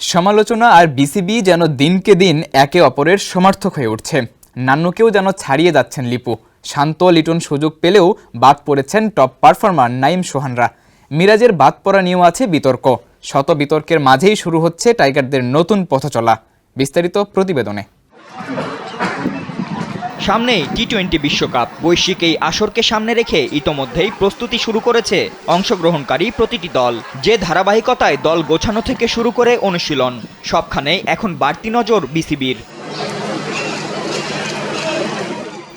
সমালোচনা আর বিসিবি যেন দিনকে দিন একে অপরের সমার্থক হয়ে উঠছে। নান্নুকেও যেন ছাড়িয়ে যাচ্ছেন লিপু। শান্ত লিটন সুযোগ পেলেও বাদ পড়েছেন টপ পারফর্মার নাঈম সোহানরা। মিরাজের বাদ পড়া নিয়েও আছে বিতর্ক। শত বিতর্কের মাঝেই শুরু হচ্ছে টাইগারদের নতুন পথচলা। বিস্তারিত প্রতিবেদনে। সামনেই টি-20 বিশ্বকাপ। বৈশ্বিক এই আসরকে সামনে রেখে ইতোমধ্যেই প্রস্তুতি শুরু করেছে অংশগ্রহণকারী প্রতিটি দল। যে ধারাবাহিকতায় দল গোছানো থেকে শুরু করে অনুশীলন, সবখানেই এখন বাড়তি নজর বিসিবির।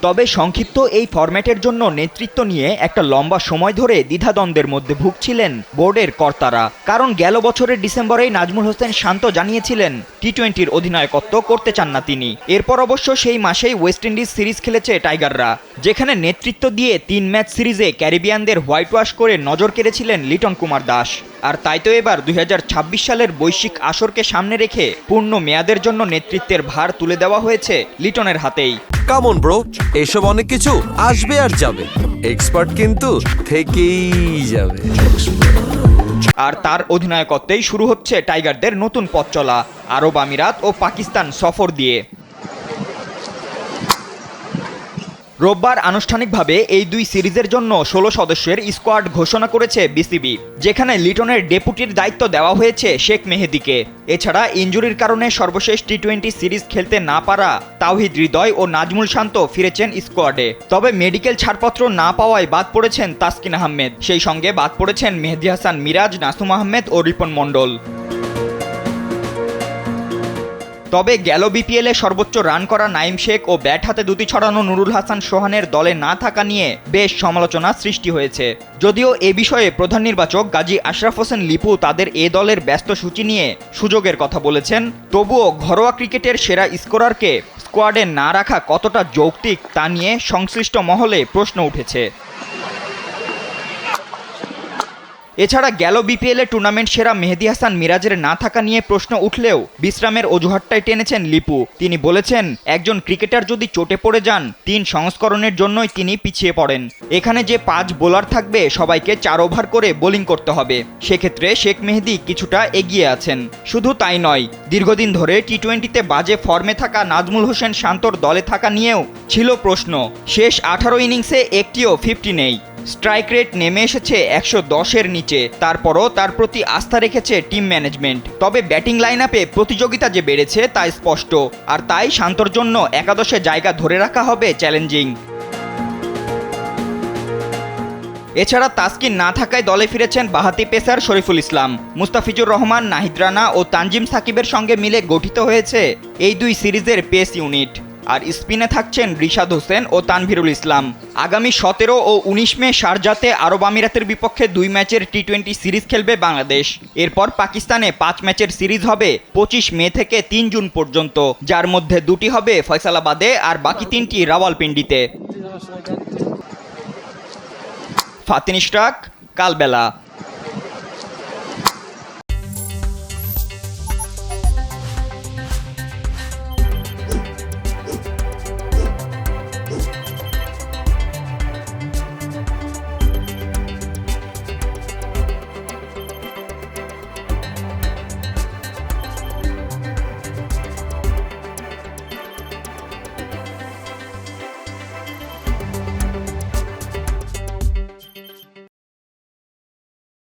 তবে সংক্ষিপ্ত এই ফরম্যাটের জন্য নেতৃত্ব নিয়ে একটা লম্বা সময় ধরে দ্বিধাদ্বন্দ্বের মধ্যে ভুগছিলেন বোর্ডের কর্তারা। কারণ গেল বছরের ডিসেম্বরেই নাজমুল হোসেন শান্ত জানিয়েছিলেন টি-20-র অধিনায়কত্ব করতে চান না তিনি। এরপর অবশ্য সেই মাসেই ওয়েস্ট ইন্ডিজ সিরিজ খেলেছে টাইগাররা, যেখানে নেতৃত্ব দিয়ে 3 ম্যাচ সিরিজে ক্যারিবিয়ানদের হোয়াইট ওয়াশ করে নজর কেড়েছিলেন লিটন কুমার দাস। আর তাই তো এবার 2026 সালের বৈশ্বিক আসরকে সামনে রেখে পূর্ণ মেয়াদের জন্য নেতৃত্বের ভার তুলে দেওয়া হয়েছে লিটনের হাতেই। কামন ব্রো, এসব অনেক কিছু আসবে আর যাবে, এক্সপার্ট কিন্তু থেকেই যাবে। আর তার অধিনায়কত্বেই শুরু হচ্ছে টাইগারদের নতুন পথ চলা, আরব আমিরাত ও পাকিস্তান সফর দিয়ে। রোববার আনুষ্ঠানিকভাবে এই দুই সিরিজের জন্য 16 সদস্যের স্কোয়াড ঘোষণা করেছে বিসিবি, যেখানে লিটনের ডেপুটির দায়িত্ব দেওয়া হয়েছে শেখ মেহেদীকে। এছাড়া ইনজুরির কারণে সর্বশেষ টি-20 সিরিজ খেলতে না পারা তাওহিদ হৃদয় ও নাজমুল শান্ত ফিরেছেন স্কোয়াডে। তবে মেডিকেল ছাড়পত্র না পাওয়ায় বাদ পড়েছেন তাসকিন আহমেদ। সেই সঙ্গে বাদ পড়েছেন মেহেদী হাসান মিরাজ, নাসুম আহমেদ ও রিপন মণ্ডল। তবে গেল বিপিএলে সর্বোচ্চ রান করা নাঈম শেখ ও ব্যাট হাতে দুটি ছড়ানো নুরুল হাসান সোহানের দলে না থাকা নিয়ে বেশ সমালোচনা সৃষ্টি হয়েছে। যদিও এ বিষয়ে প্রধান নির্বাচক গাজী আশরাফ হোসেন লিপু তাদের এ দলের ব্যস্ত সূচি নিয়ে সুযোগের কথা বলেছেন, তবুও ঘরোয়া ক্রিকেটের সেরা স্কোরারকে স্কোয়াডে না রাখা কতটা যৌক্তিক তা নিয়ে সংশ্লিষ্ট মহলে প্রশ্ন উঠেছে। এছাড়া গেল বিপিএলে টুর্নামেন্ট সেরা মেহেদী হাসান মিরাজের না থাকা নিয়ে প্রশ্ন উঠলেও বিশ্রামের অজুহাতটাই টেনেছেন লিপু। তিনি বলেছেন, একজন ক্রিকেটার যদি চোটে পড়ে যান 3 সংস্করণের জন্যই তিনি পিছিয়ে পড়েন। এখানে যে 5 বোলার থাকবে সবাইকে 4 ওভার করে বোলিং করতে হবে। সেক্ষেত্রে শেখ মেহেদী কিছুটা এগিয়ে আছেন। শুধু তাই নয়, দীর্ঘদিন ধরে টি-20তে বাজে ফর্মে থাকা নাজমুল হোসেন শান্তর দলে থাকা নিয়েও ছিল প্রশ্ন। শেষ 18 ইনিংসে একটিও 50 নেই। স্ট্রাইক রেট নেমে এসেছে 110-এর নিচে। তারপরও তার প্রতি আস্থা রেখেছে টিম ম্যানেজমেন্ট। তবে ব্যাটিং লাইন আপে প্রতিযোগিতা যে বেড়েছে তা স্পষ্ট, আর তাই শান্তর জন্য একাদশে জায়গা ধরে রাখা হবে চ্যালেঞ্জিং। এছাড়া তাসকিন না থাকায় দলে ফিরেছেন বাঁহাতি পেসার শরীফুল ইসলাম। মুস্তাফিজুর রহমান, নাহিদ রানা ও তানজিম সাকিবের সঙ্গে মিলে গঠিত হয়েছে এই দুই সিরিজের পেস ইউনিট। আর স্পিনে থাকছেন রিশাদ হোসেন ও তানভীরুল ইসলাম। আগামী 17 ও 19 মে শারজাতে আরব আমিরাতের বিপক্ষে 2 ম্যাচের টি-20 সিরিজ খেলবে বাংলাদেশ। এরপর পাকিস্তানে 5 ম্যাচের সিরিজ হবে 25 মে থেকে 3 জুন পর্যন্ত, যার মধ্যে 2টি হবে ফয়সালাবাদে আর বাকি 3টি রাওয়ালপিন্ডিতে। ফাতিন ইশরাক, কালবেলা।